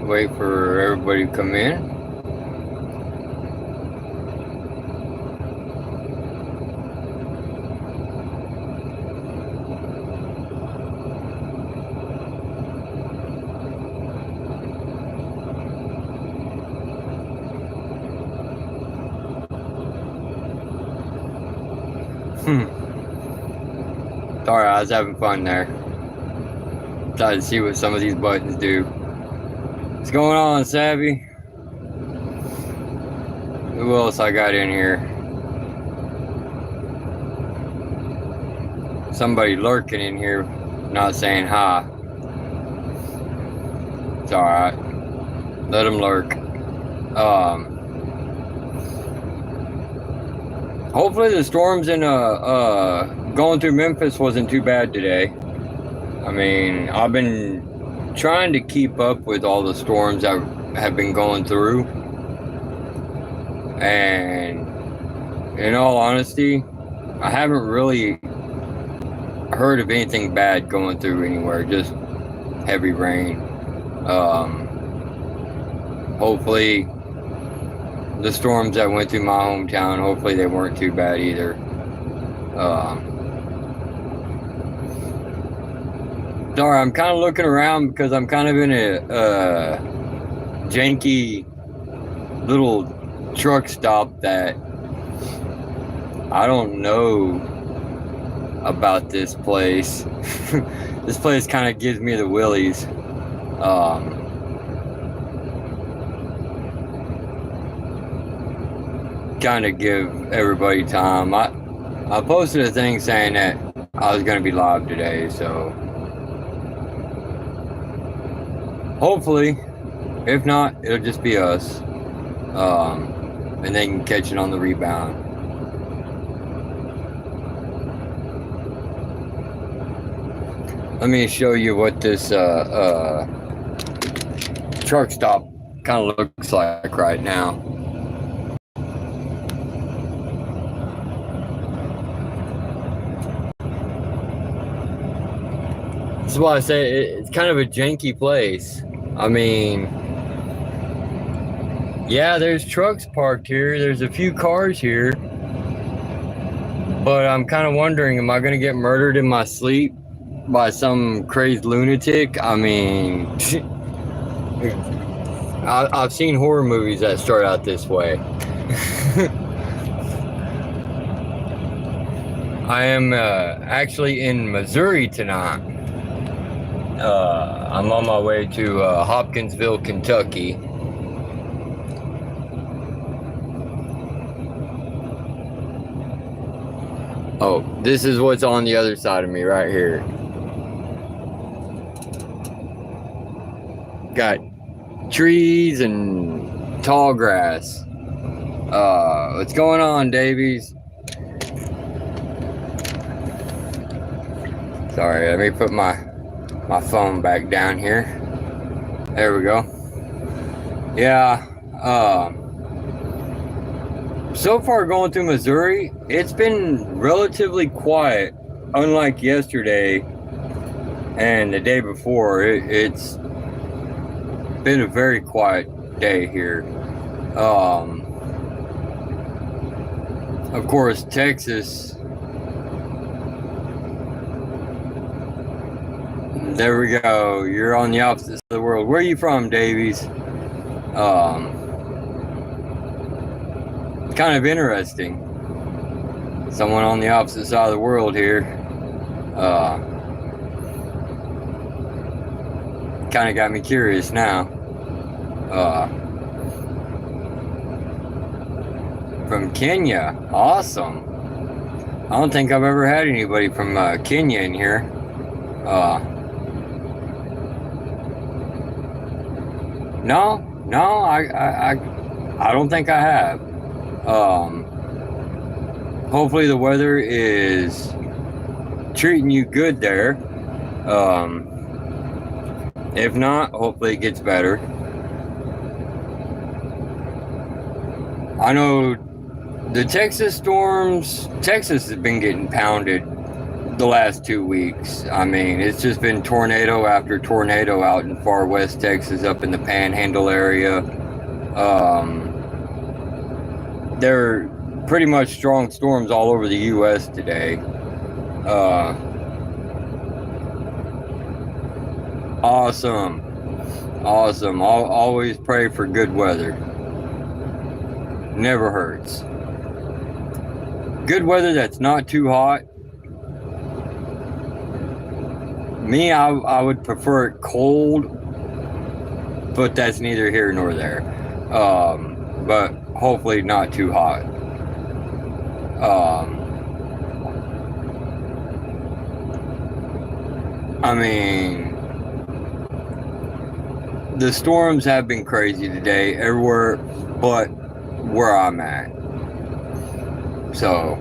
Wait for everybody to come in. Sorry, I was having fun there. Trying to see what some of these buttons do. What's going on, Savvy? Who else I got in here? Somebody lurking in here, not saying hi. It's alright. Let them lurk. Hopefully the storms in going through Memphis wasn't too bad today. I mean, I've been trying to keep up with all the storms that have been going through, and in all honesty, I haven't really heard of anything bad going through anywhere, just heavy rain. Hopefully the storms that went through my hometown, hopefully they weren't too bad either. Sorry, I'm kind of looking around because I'm kind of in a janky little truck stop that I don't know about this place. This place kind of gives me the willies. Kind of give everybody time. I posted a thing saying that I was going to be live today, so hopefully, if not, it'll just be us, and they can catch it on the rebound. Let me show you what this truck stop kind of looks like right now. This is why I say it's kind of a janky place. I mean, yeah, there's trucks parked here. There's a few cars here. But I'm kind of wondering, am I going to get murdered in my sleep by some crazed lunatic? I mean, I've seen horror movies that start out this way. I am actually in Missouri tonight. I'm on my way to Hopkinsville, Kentucky. Oh, this is what's on the other side of me right here. Got trees and tall grass. What's going on, Davies? Sorry, let me put my phone back down here. There we go. Yeah, so far going through Missouri, it's been relatively quiet, unlike yesterday and the day before. It's been a very quiet day here. Of course, Texas. There we go. You're on the opposite side of the world. Where are you from, Davies? Kind of interesting. Someone on the opposite side of the world here. Kind of got me curious now. From Kenya. Awesome. I don't think I've ever had anybody from Kenya in here. No, I don't think I have. Hopefully the weather is treating you good there. If not, hopefully it gets better. I know the Texas storms, Texas has been getting pounded the last 2 weeks. I mean, it's just been tornado after tornado out in far west Texas, up in the Panhandle area. There are pretty much strong storms all over the U.S. today. Awesome. Awesome. I'll always pray for good weather. Never hurts. Good weather that's not too hot. Me, I would prefer it cold, but that's neither here nor there. But hopefully not too hot. I mean, the storms have been crazy today everywhere but where I'm at. So,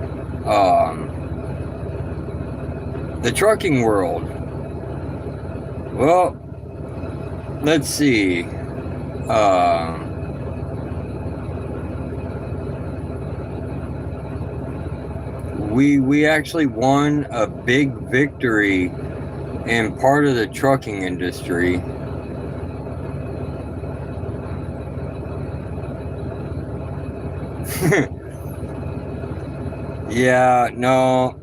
the trucking world. Well, let's see. We actually won a big victory in part of the trucking industry. Yeah, no,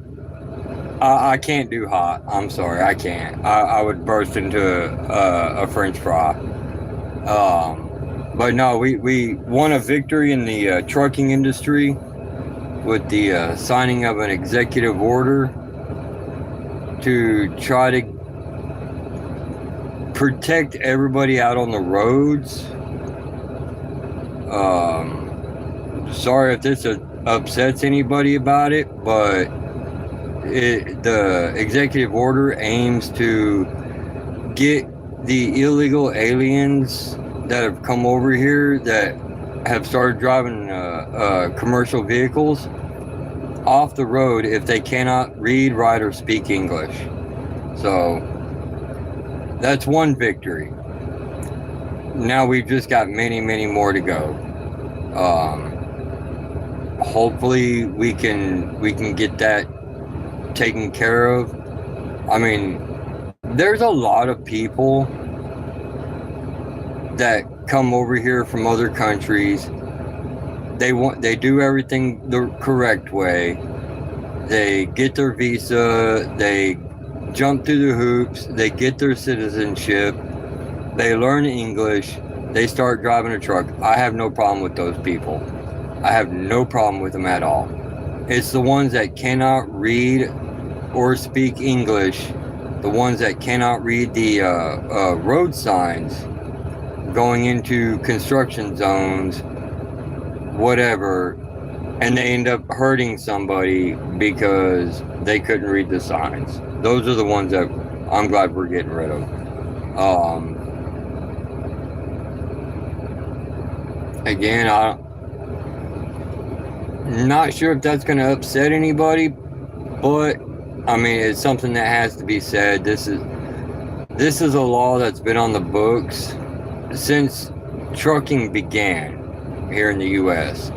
I can't do hot. I'm sorry, I can't. I would burst into a French fry. But no, we won a victory in the trucking industry with the signing of an executive order to try to protect everybody out on the roads. Sorry if this upsets anybody about it, but the executive order aims to get the illegal aliens that have come over here that have started driving commercial vehicles off the road if they cannot read, write, or speak English. So that's one victory. Now we've just got many, many more to go. Hopefully we can get that taken care of. I mean, there's a lot of people that come over here from other countries. They do everything the correct way. They get their visa, they jump through the hoops, they get their citizenship, they learn English, they start driving a truck. I have no problem with those people. I have no problem with them at all. It's the ones that cannot read or speak English, the ones that cannot read the road signs going into construction zones, whatever, and they end up hurting somebody because they couldn't read the signs. Those are the ones that I'm glad we're getting rid of. Again, I'm not sure if that's going to upset anybody, but I mean, it's something that has to be said. This is a law that's been on the books since trucking began here in the U.S.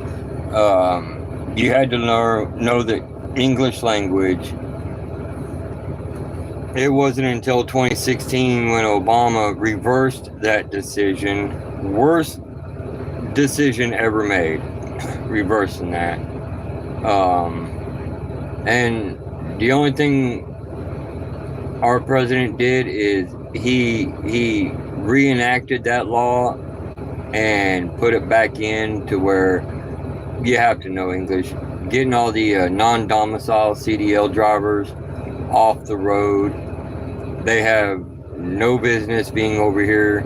You had to know the English language. It wasn't until 2016 when Obama reversed that decision. Worst decision ever made, reversing that. And the only thing our president did is he reenacted that law and put it back in to where you have to know English. Getting all the non-domicile CDL drivers off the road. They have no business being over here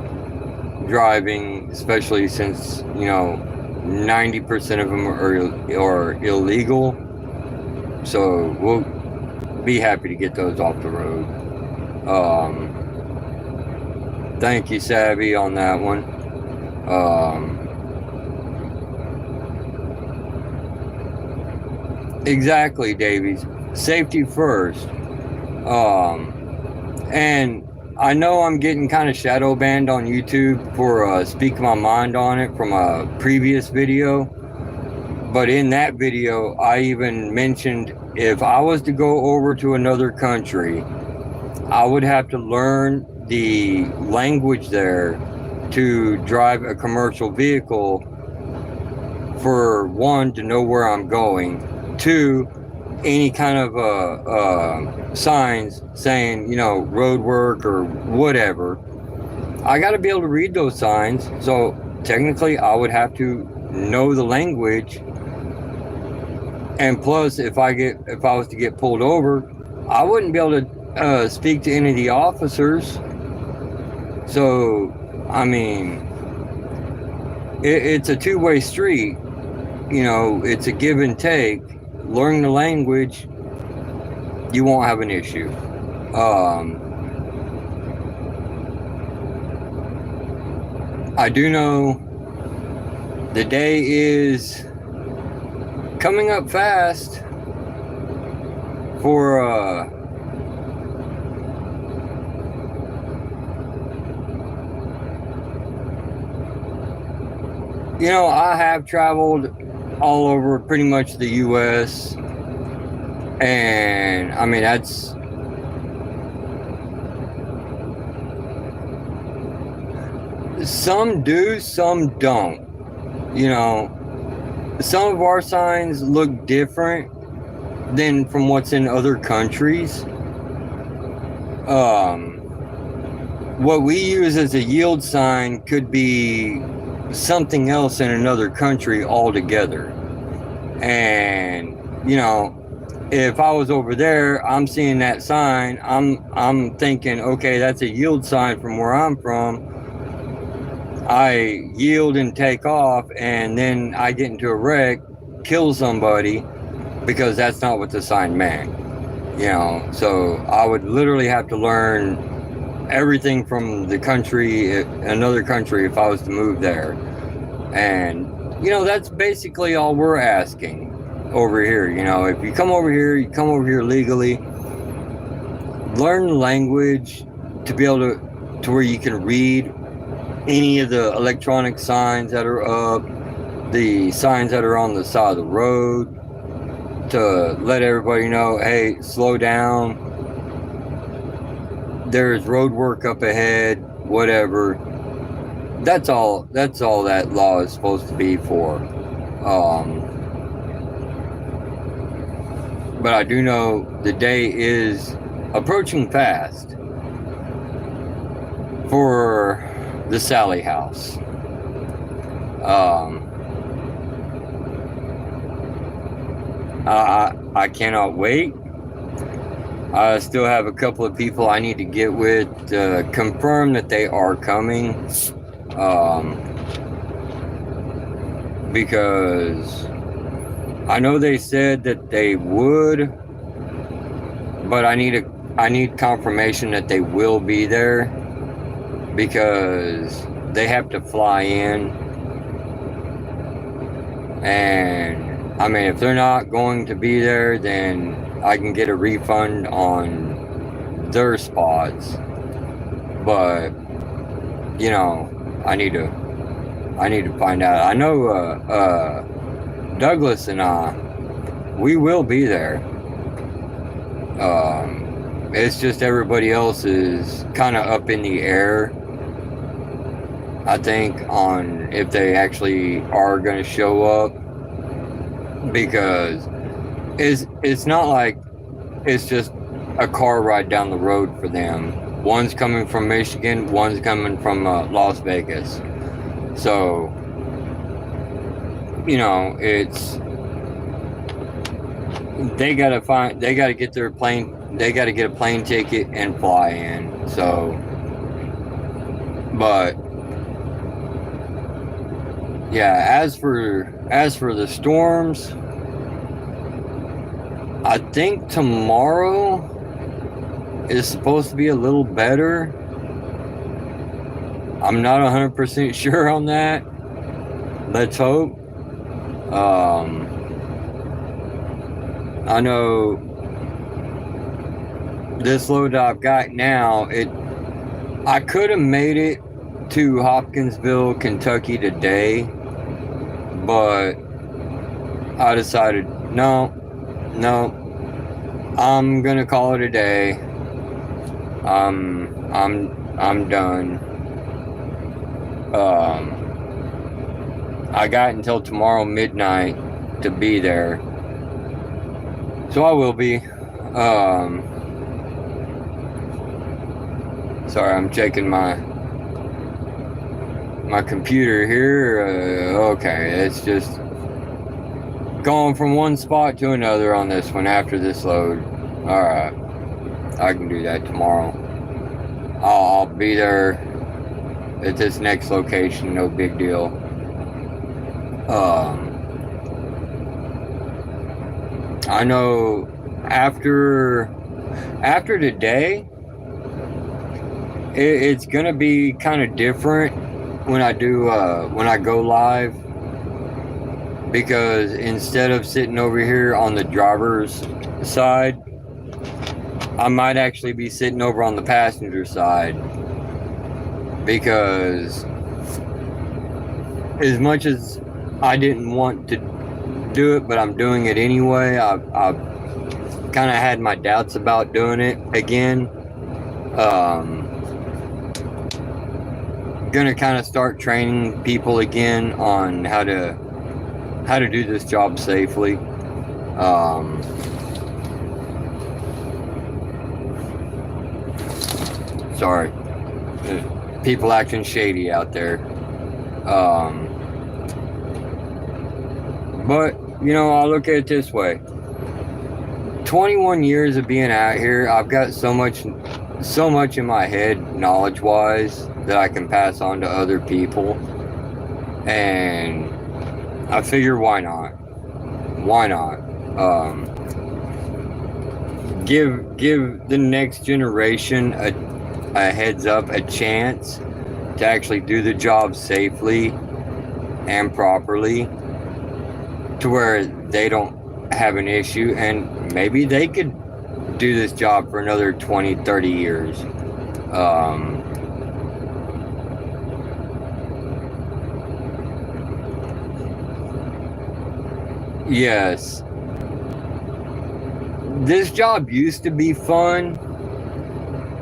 driving, especially since, 90% of them are illegal. So we'll be happy to get those off the road. Thank you, Savvy, on that one. Exactly, Davies. Safety first. And I know I'm getting kind of shadow banned on YouTube for speaking my mind on it from a previous video. But in that video, I even mentioned if I was to go over to another country, I would have to learn the language there to drive a commercial vehicle. For one, to know where I'm going. Two, any kind of signs saying, road work or whatever. I got to be able to read those signs. So technically, I would have to know the language. And plus, if I was to get pulled over, I wouldn't be able to speak to any of the officers. So, I mean, it's a two-way street. It's a give and take. Learn the language, you won't have an issue. I do know the day is coming up fast for I have traveled all over pretty much the U.S. and I mean that's some do, some don't. Some of our signs look different than from what's in other countries. What we use as a yield sign could be something else in another country altogether. And if I was over there, I'm seeing that sign, I'm thinking, okay, that's a yield sign from where I'm from. I yield and take off, and then I get into a wreck, kill somebody, because that's not what the sign meant. So I would literally have to learn everything from the country, another country, if I was to move there. And that's basically all we're asking over here. If you come over here, you come over here legally, learn the language to be able to where you can read any of the electronic signs that are up, the signs that are on the side of the road, to let everybody know, hey, slow down, there's road work up ahead, whatever. That's all that law is supposed to be for. But I do know the day is approaching fast for the Sally House. I cannot wait. I still have a couple of people I need to get with to confirm that they are coming. Because I know they said that they would, but I need confirmation that they will be there, because they have to fly in. And I mean, if they're not going to be there, then I can get a refund on their spots. But I need to find out. I know Douglas and I, we will be there. It's just everybody else is kind of up in the air, I think, on if they actually are going to show up, because it's not like it's just a car ride down the road for them. One's coming from Michigan, one's coming from Las Vegas. So, it's, they gotta get a plane ticket and fly in. So, but yeah, as for the storms, I think tomorrow is supposed to be a little better. I'm not 100% sure on that. Let's hope. I know this load that I've got now, I could have made it to Hopkinsville, Kentucky today, but I decided no, I'm gonna call it a day. I'm done. I got until tomorrow midnight to be there, so I will be. Sorry, I'm checking my computer here. Okay, it's just going from one spot to another on this one after this load. Alright, I can do that tomorrow. I'll be there at this next location, no big deal. I know after today, it's gonna be kind of different when I go live, because instead of sitting over here on the driver's side, I might actually be sitting over on the passenger side, because as much as I didn't want to do it, but I'm doing it anyway, I've kind of had my doubts about doing it again. Gonna kind of start training people again on how to do this job safely. Sorry, people acting shady out there. But you know, I'll look at it this way: 21 years of being out here, I've got so much in my head, knowledge-wise, that I can pass on to other people, and I figure, why not? Give the next generation a heads up, a chance to actually do the job safely and properly, to where they don't have an issue, and maybe they could do this job for another 20, 30 years. Yes. This job used to be fun,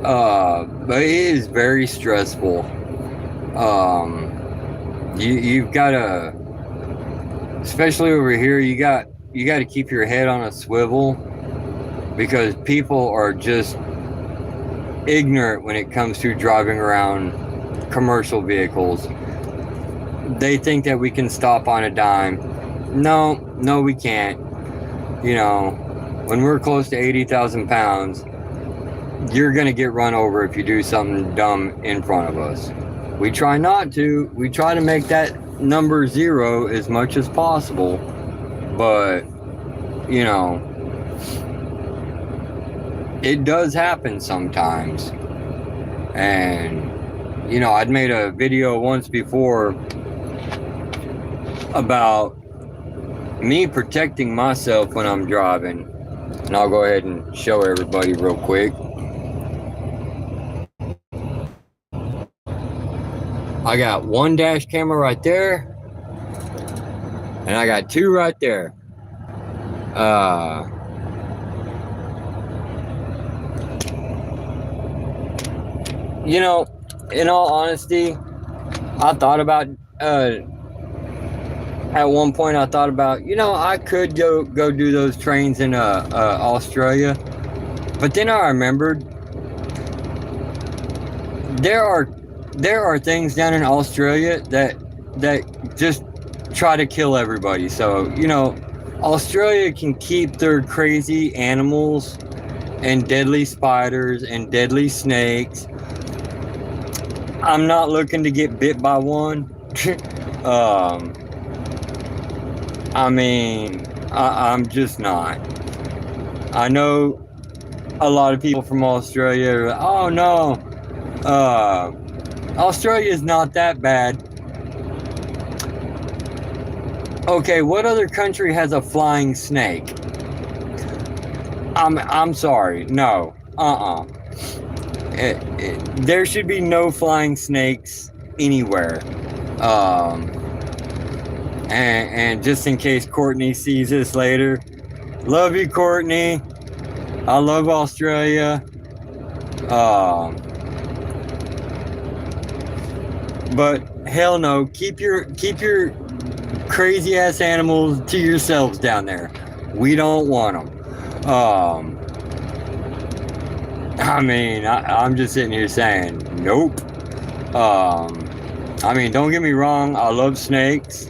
but it is very stressful. You've got to, especially over here, you got to keep your head on a swivel, because people are just ignorant when it comes to driving around commercial vehicles. They think that we can stop on a dime. No, we can't. You know, when we're close to 80,000 pounds, you're going to get run over if you do something dumb in front of us. We try not to. We try to make that number zero as much as possible. But, you know, it does happen sometimes. And, you know, I'd made a video once before about me protecting myself when I'm driving, and I'll go ahead and show everybody real quick. I got one dash camera right there, and I got two right there. You know, in all honesty, I thought about at one point, I thought about, you know, I could go do those trains in Australia, but then I remembered there are things down in Australia that just try to kill everybody. So, you know, Australia can keep their crazy animals and deadly spiders and deadly snakes. I'm not looking to get bit by one. I mean, I'm just not. I know a lot of people from Australia are like, oh no, Australia is not that bad. Okay, what other country has a flying snake? I'm sorry, no, there should be no flying snakes anywhere. And just in case Courtney sees this later, love you, Courtney. I love Australia. Um, but hell no, keep your crazy ass animals to yourselves down there. We don't want them. I mean, I'm just sitting here saying, nope. I mean, don't get me wrong, I love snakes,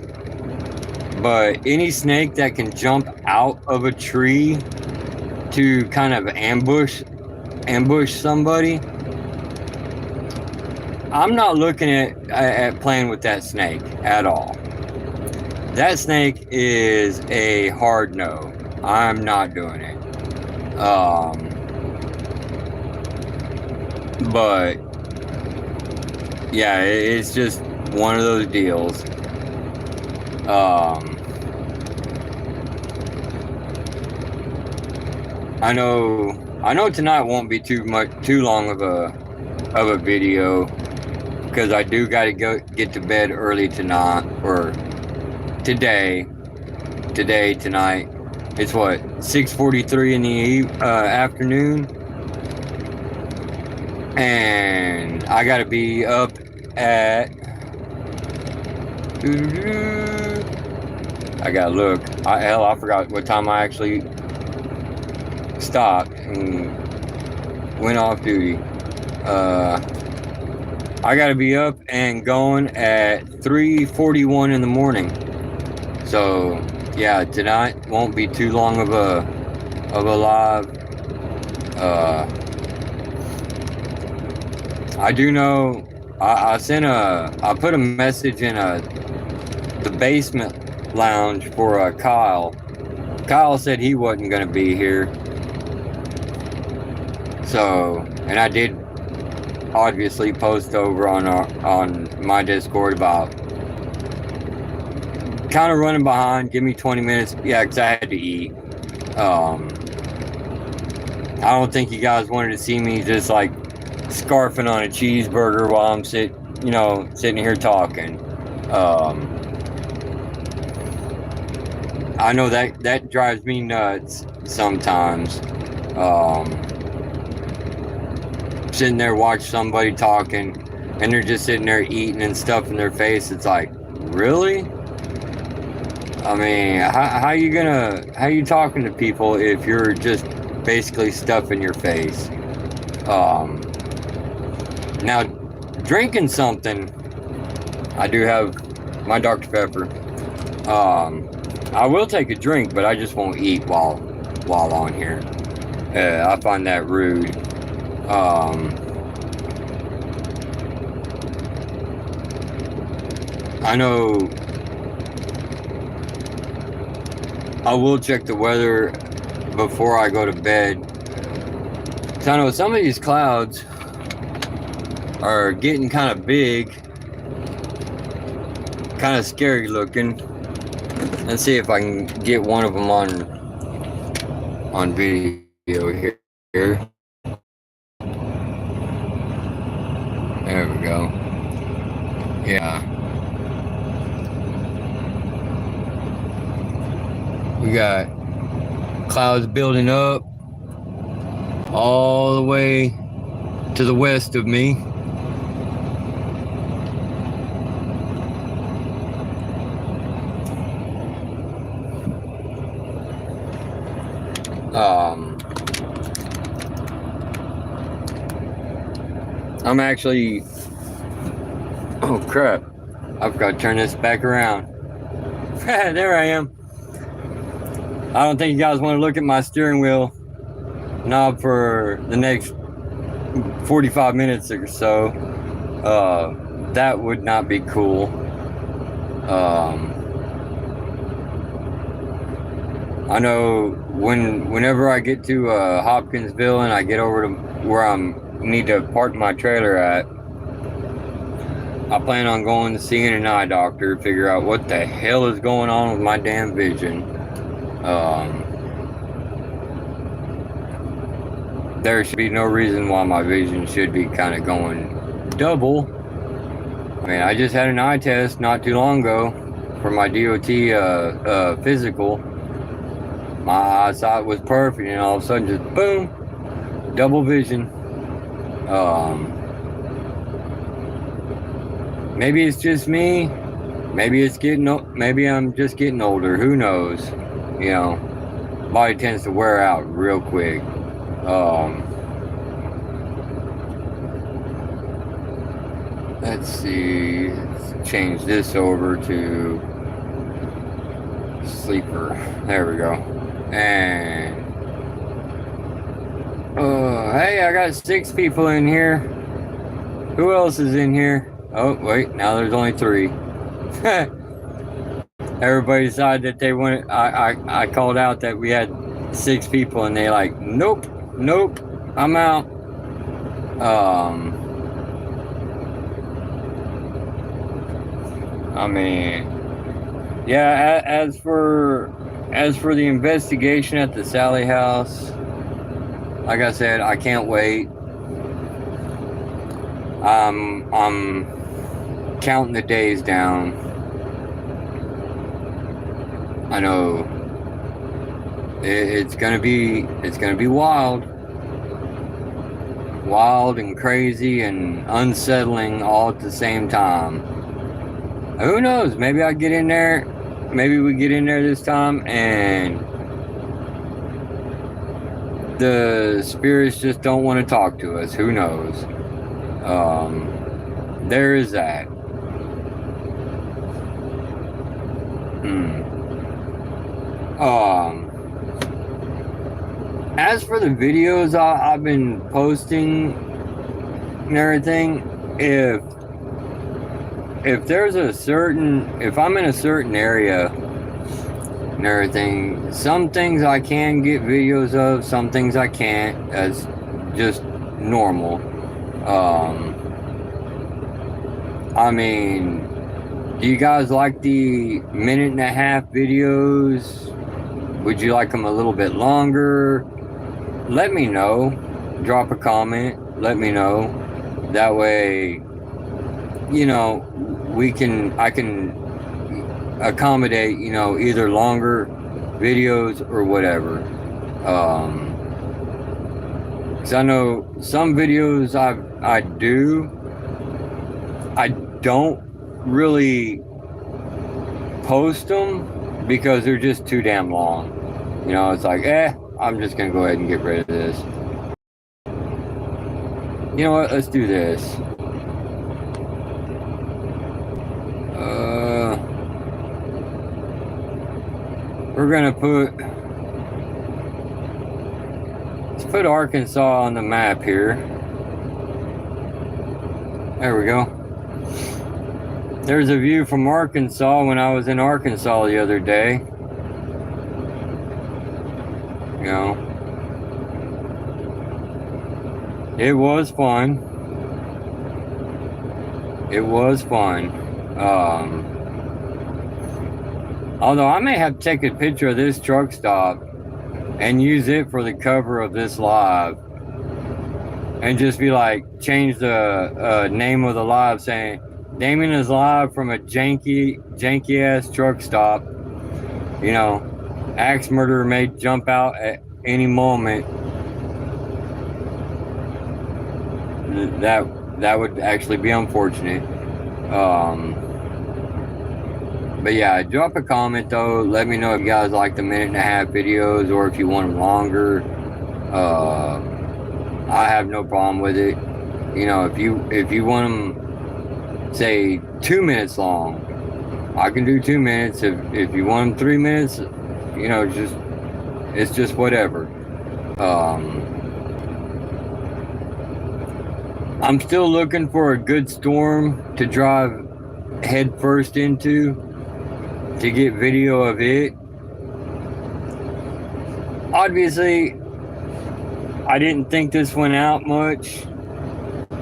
but any snake that can jump out of a tree to kind of ambush somebody, I'm not looking at playing with that snake at all. That snake is a hard no. I'm not doing it. But yeah, it's just one of those deals. I know tonight won't be too long of a video because I do got to get to bed early tonight or tonight. It's what 6:43 in the afternoon, and I got to be up at. I gotta look. I forgot what time I actually stopped and went off duty. I gotta be up and going at 3:41 in the morning. So yeah, tonight won't be too long of a live. I do know I put a message in the basement lounge for Kyle. Kyle said he wasn't gonna be here. So, and I did obviously post over on my Discord about kind of running behind. Give me 20 minutes. Yeah, because I had to eat. I don't think you guys wanted to see me just like scarfing on a cheeseburger while I'm sitting here talking. I know that drives me nuts sometimes. Sitting there watch somebody talking and they're just sitting there eating and stuff in their face. It's like, really? I mean, how you talking to people if you're just basically stuffing your face? Now drinking something, I do have my Dr. Pepper. I will take a drink, but I just won't eat while on here. I find that rude. I know I will check the weather before I go to bed. So I know some of these clouds are getting kind of big, kind of scary looking. Let's see if I can get one of them on video here. There we go. Yeah. We got clouds building up all the way to the west of me. I'm actually, oh crap, I forgot to turn this back around. There I am. I don't think you guys want to look at my steering wheel knob for the next 45 minutes or so. That would not be cool. I know whenever I get to Hopkinsville and I get over to where I need to park my trailer at, I plan on going to seeing an eye doctor, figure out what the hell is going on with my damn vision. There should be no reason why my vision should be kind of going double. I mean, I just had an eye test not too long ago for my DOT physical, My eyesight was perfect, and all of a sudden, just boom, double vision. Maybe it's just me. Maybe maybe I'm just getting older. Who knows? You know, body tends to wear out real quick. Let's see. Let's change this over to sleeper. There we go. And hey, I got 6 people in here. Who else is in here? Oh, wait, now there's only 3. Everybody decided that they wanted. I called out that we had 6 people, and they like, nope, I'm out. I mean, yeah. As for the investigation at the Sally house, like I said, I can't wait. I'm counting the days down. I know it's gonna be wild and crazy and unsettling all at the same time. Who knows? Maybe I get in there. Maybe we get in there this time and the spirits just don't want to talk to us. Who knows? There is that. As for the videos I've been posting and everything, if I'm in a certain area and everything, some things I can get videos of, some things I can't. That's just normal. I mean, do you guys like the 1.5-minute videos? Would you like them a little bit longer? Let me know. Drop a comment. Let me know. That way, you know, I can accommodate, you know, either longer videos or whatever. Because I know some videos I don't really post them because they're just too damn long. You know, it's like, I'm just gonna go ahead and get rid of this. You know what? Let's do this. We're gonna let's put Arkansas on the map here. There we go. There's a view from Arkansas when I was in Arkansas the other day. You know, it was fun. Although I may have to take a picture of this truck stop and use it for the cover of this live, and just be like, change the name of the live saying Damien is live from a janky ass truck stop. You know, axe murderer may jump out at any moment. That would actually be unfortunate. But yeah, drop a comment though. Let me know if you guys like the 1.5-minute videos or if you want them longer. I have no problem with it. You know, if you want them, say 2 minutes long, I can do 2 minutes. If you want them 3 minutes, you know, it's just whatever. I'm still looking for a good storm to drive head first into to get video of it. Obviously, I didn't think this went out much.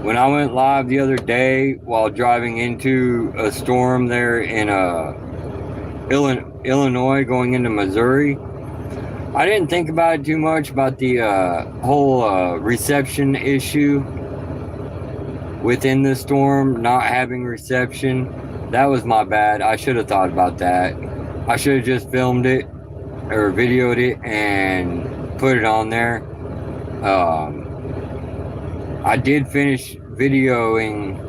When I went live the other day while driving into a storm there in Illinois going into Missouri, I didn't think about it too much about the whole reception issue within the storm, not having reception. That was my bad. I should have thought about that. I should have just filmed it or videoed it and put it on there. I did finish videoing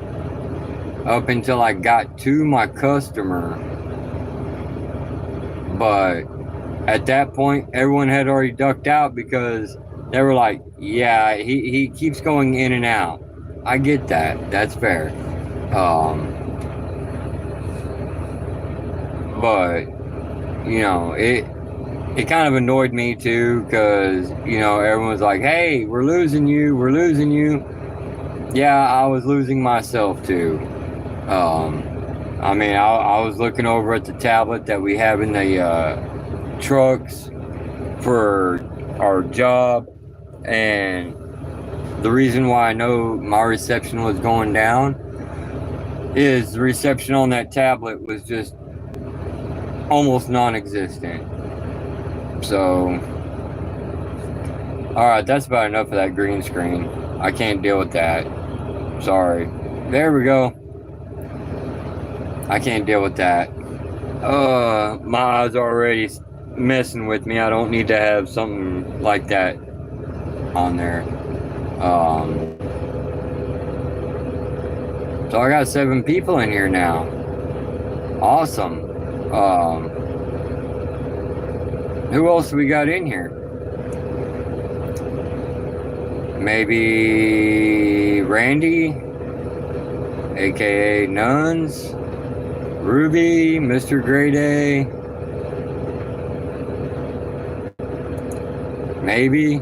up until I got to my customer, but at that point, everyone had already ducked out because they were like, yeah, he keeps going in and out. I get that. That's fair. But, you know, it kind of annoyed me too because, you know, everyone's like, hey, we're losing you. We're losing you. Yeah, I was losing myself too. I mean, I was looking over at the tablet that we have in the trucks for our job, and the reason why I know my reception was going down is the reception on that tablet was just almost non-existent. So, alright, that's about enough of that green screen. I can't deal with that. Sorry. There we go. I can't deal with that. My eyes are already messing with me. I don't need to have something like that on there. So I got 7 people in here now. Awesome. Who else we got in here? Maybe Randy, aka Nuns, Ruby, Mr. Grey Day. Maybe.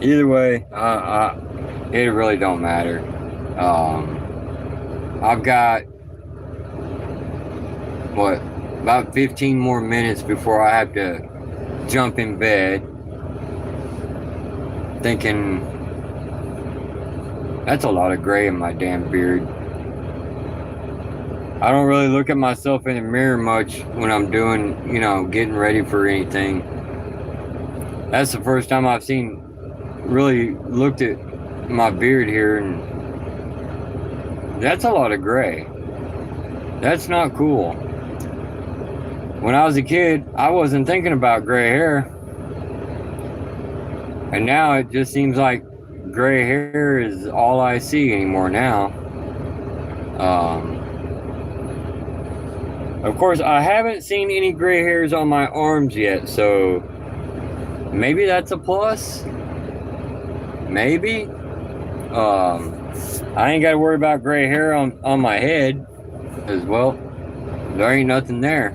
Either way, it really don't matter. I've got about 15 more minutes before I have to jump in bed. Thinking that's a lot of gray in my damn beard. I don't really look at myself in the mirror much when I'm doing, you know, getting ready for anything. That's the first time I've really looked at my beard here, and that's a lot of gray. That's not cool. When I was a kid, I wasn't thinking about gray hair. And now it just seems like gray hair is all I see anymore now. Of course, I haven't seen any gray hairs on my arms yet, so maybe that's a plus. Maybe. I ain't got to worry about gray hair on my head as well. There ain't nothing there.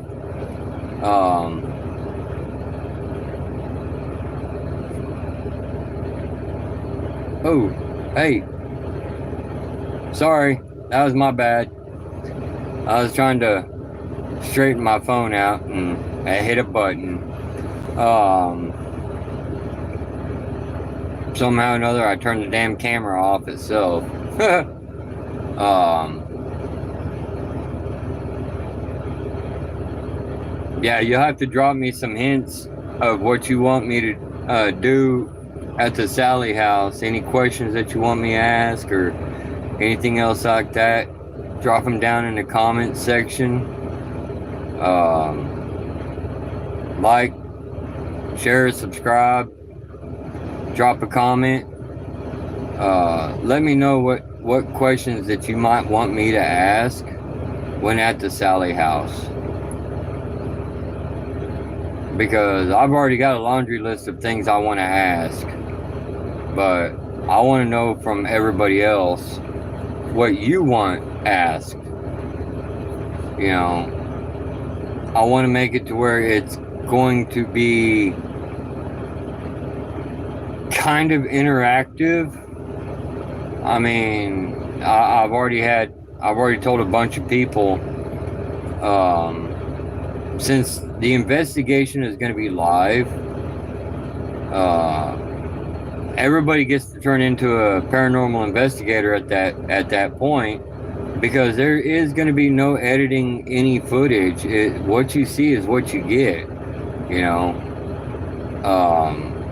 Oh, hey. Sorry, that was my bad. I was trying to straighten my phone out and I hit a button. Somehow or another I turned the damn camera off itself. Yeah, you'll have to drop me some hints of what you want me to do at the Sally house. Any questions that you want me to ask or anything else like that, drop them down in the comment section. Like, share, subscribe, drop a comment. Let me know what questions that you might want me to ask when at the Sally house. Because I've already got a laundry list of things I want to ask. But I want to know from everybody else what you want asked. You know, I want to make it to where it's going to be kind of interactive. I mean, I've already told a bunch of people, since the investigation is going to be live, everybody gets to turn into a paranormal investigator at that point, because there is going to be no editing any footage. What you see is what you get. You know,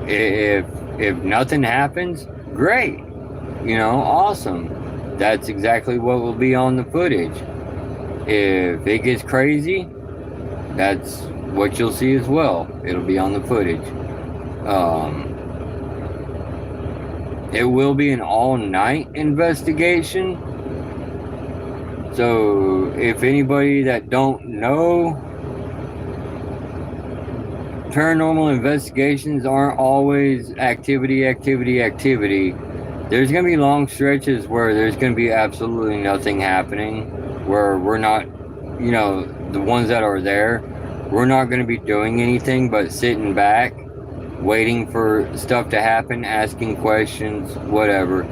if nothing happens, great. You know, awesome. That's exactly what will be on the footage. If it gets crazy, that's what you'll see as well. It'll be on the footage. It will be an all-night investigation. So if anybody that don't know, paranormal investigations aren't always activity. There's going to be long stretches where there's going to be absolutely nothing happening, where we're not, the ones that are there, we're not going to be doing anything but sitting back, waiting for stuff to happen, asking questions, whatever.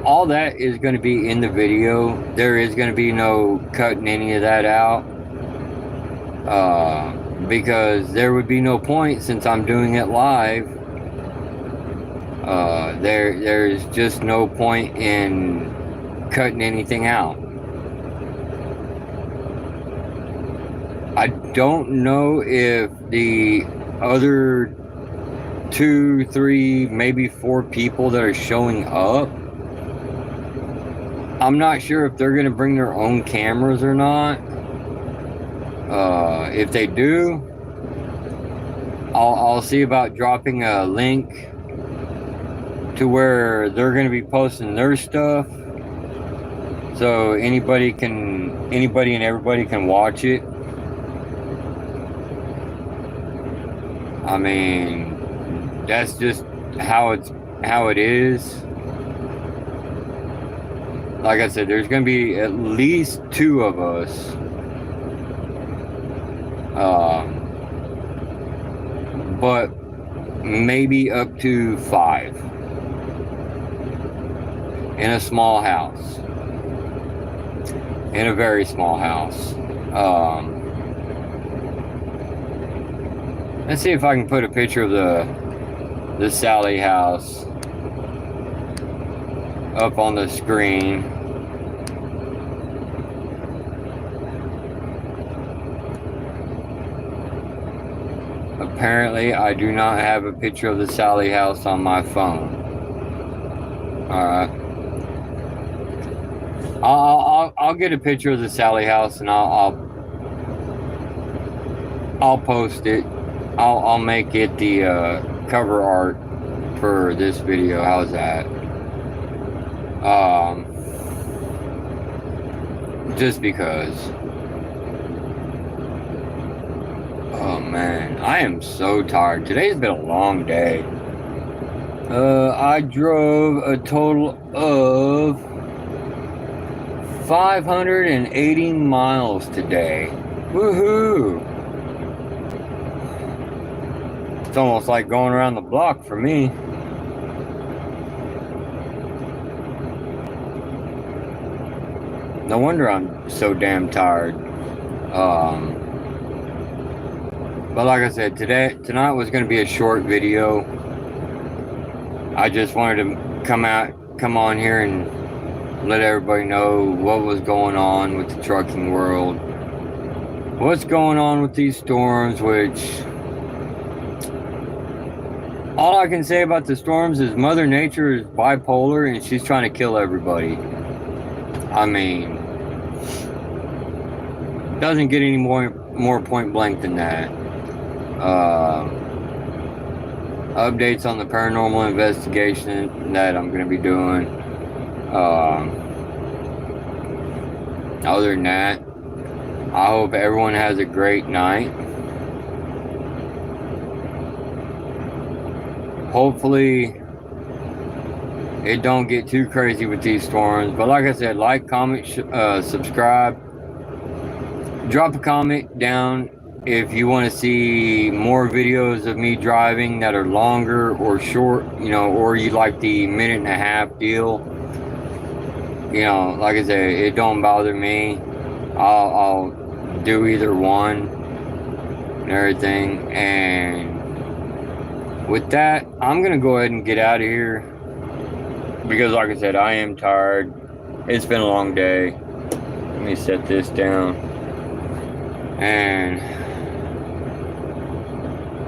All that is going to be in the video. There is going to be no cutting any of that out. Because there would be no point since I'm doing it live. There's just no point in cutting anything out. I don't know if the other 2, 3, maybe 4 people that are showing up, I'm not sure if they're going to bring their own cameras or not. If they do, I'll see about dropping a link to where they're going to be posting their stuff, so anybody and everybody can watch it. I mean, that's just how it is. Like I said, there's going to be at least 2 of us. But maybe up to 5 in a small house, in a very small house. Let's see if I can put a picture of the Sally house up on the screen. Apparently, I do not have a picture of the Sally house on my phone. Alright. I'll get a picture of the Sally house and I'll post it. I'll make it the cover art for this video. How's that? Just because. Oh man, I am so tired. Today's been a long day. I drove a total of 580 miles today. Woohoo! It's almost like going around the block for me. No wonder I'm so damn tired. But like I said, tonight was going to be a short video. I just wanted to come on here and let everybody know what was going on with the trucking world. What's going on with these storms, which all I can say about the storms is Mother Nature is bipolar and she's trying to kill everybody. I mean, doesn't get any more point blank than that. Updates on the paranormal investigation that I'm going to be doing. Other than that, I hope everyone has a great night. Hopefully it don't get too crazy with these storms. But like I said, like, comment, subscribe. Drop a comment down if you want to see more videos of me driving that are longer or short, or you like the 1.5-minute deal. Like I said, it don't bother me. I'll do either one and everything. And with that, I'm going to go ahead and get out of here. Because like I said, I am tired. It's been a long day. Let me set this down. And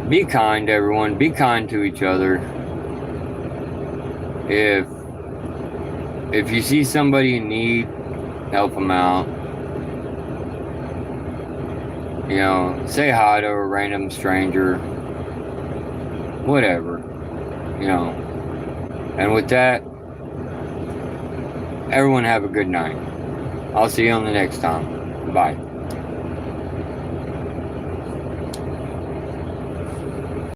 be kind, everyone. Be kind to each other. If you see somebody in need, help them out. You know, say hi to a random stranger, whatever, you know. And with that, everyone have a good night. I'll see you on the next time. Bye.